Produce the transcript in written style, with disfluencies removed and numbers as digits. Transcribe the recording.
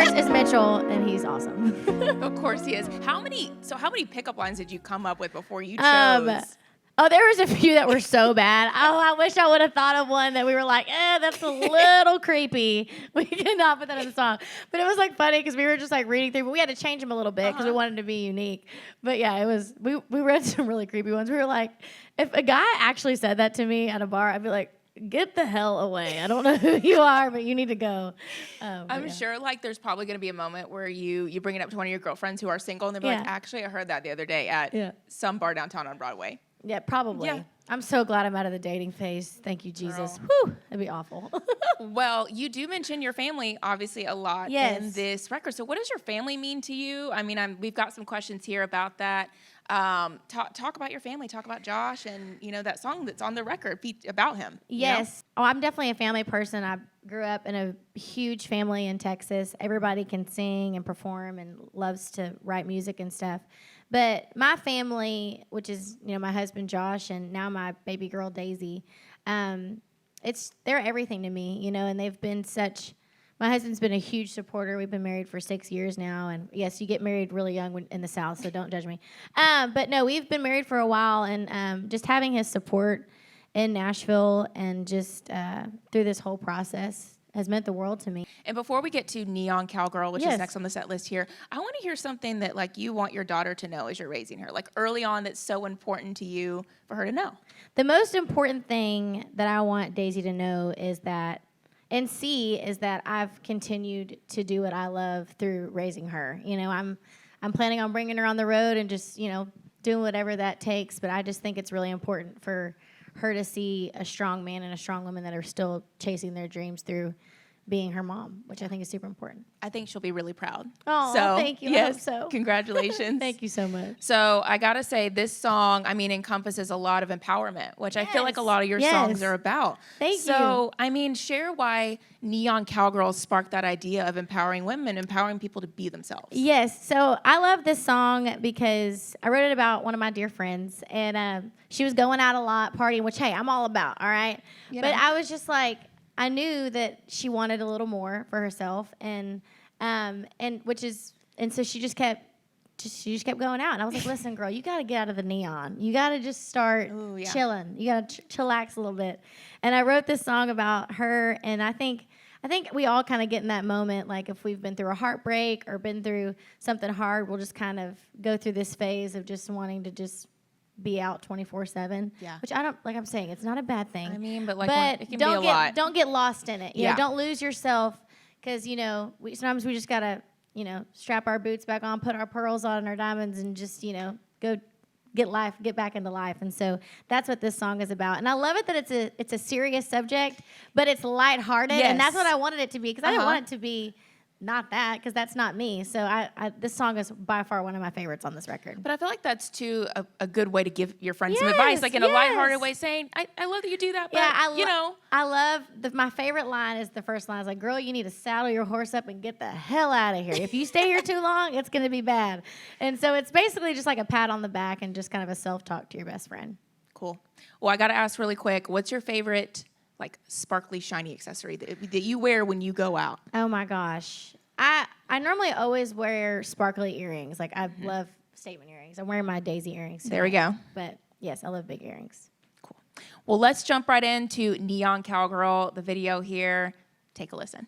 course, is Mitchell, and he's awesome. Of course he is. How many pickup lines did you come up with before you chose? Oh, there was a few that were so bad. Oh, I wish I would have thought of one that we were like, that's a little creepy. We could not put that in the song. But it was like funny because we were just like reading through, but we had to change them a little bit because we wanted to be unique. But yeah, it was, we read some really creepy ones. We were like, if a guy actually said that to me at a bar, I'd be like, get the hell away. I don't know who you are, but you need to go. I'm sure like there's probably going to be a moment where you bring it up to one of your girlfriends who are single and they'll be like, actually, I heard that the other day at some bar downtown on Broadway. Yeah, probably. Yeah. I'm so glad I'm out of the dating phase. Thank you, Jesus. Girl. Whew, that'd be awful. Well, you do mention your family, obviously, a lot in this record. So what does your family mean to you? I mean, we've got some questions here about that. Talk about your family. Talk about Josh and, that song that's on the record about him. Yes. Oh, I'm definitely a family person. I grew up in a huge family in Texas. Everybody can sing and perform and loves to write music and stuff. But my family, which is, my husband, Josh, and now my baby girl, Daisy, they're everything to me, and they've been my husband's been a huge supporter. We've been married for 6 years now. And yes, you get married really young in the South, so don't judge me. But no, we've been married for a while, and just having his support in Nashville and just through this whole process has meant the world to me. And before we get to Neon Cowgirl, which is next on the set list here, I want to hear something that like you want your daughter to know as you're raising her, like early on that's so important to you for her to know. The most important thing that I want Daisy to know is that I've continued to do what I love through raising her. I'm planning on bringing her on the road and just, doing whatever that takes, but I just think it's really important for her to see a strong man and a strong woman that are still chasing their dreams through being her mom, which I think is super important. I think she'll be really proud. Oh, thank you. Yes, I hope so. Congratulations. Thank you so much. So I got to say, this song, encompasses a lot of empowerment, which I feel like a lot of your songs are about. Thank you. So, share why Neon Cowgirl sparked that idea of empowering women, empowering people to be themselves. Yes. So I love this song because I wrote it about one of my dear friends, and she was going out a lot, partying, which, hey, I'm all about, all right? But I was just like, I knew that she wanted a little more for herself, and so she just kept going out. And I was like, listen, girl, you got to get out of the neon. You got to just start chilling. You got to chillax a little bit. And I wrote this song about her, and I think we all kind of get in that moment, like if we've been through a heartbreak or been through something hard, we'll just kind of go through this phase of just wanting to just be out 24/7. Yeah. Which I don't, like I'm saying, it's not a bad thing. But it can be a lot. Don't get lost in it. You know, don't lose yourself, because, sometimes we just got to, strap our boots back on, put our pearls on and our diamonds, and just, go get back into life. And so that's what this song is about. And I love it that it's a serious subject, but it's lighthearted. Yes. And that's what I wanted it to be, because I didn't want it to be not that, because that's not me. So this song is by far one of my favorites on this record. But I feel like that's too a good way to give your friends some advice, like in a lighthearted way, saying, I love that you do that, but I love my favorite line is the first line. It's like, girl, you need to saddle your horse up and get the hell out of here. If you stay here too long, it's going to be bad. And so it's basically just like a pat on the back and just kind of a self-talk to your best friend. Cool. Well, I got to ask really quick, what's your favorite like sparkly, shiny accessory that you wear when you go out? Oh my gosh. I normally always wear sparkly earrings. Like I love statement earrings. I'm wearing my Daisy earrings today. There we go. But yes, I love big earrings. Cool. Well, let's jump right into Neon Cowgirl, the video here. Take a listen.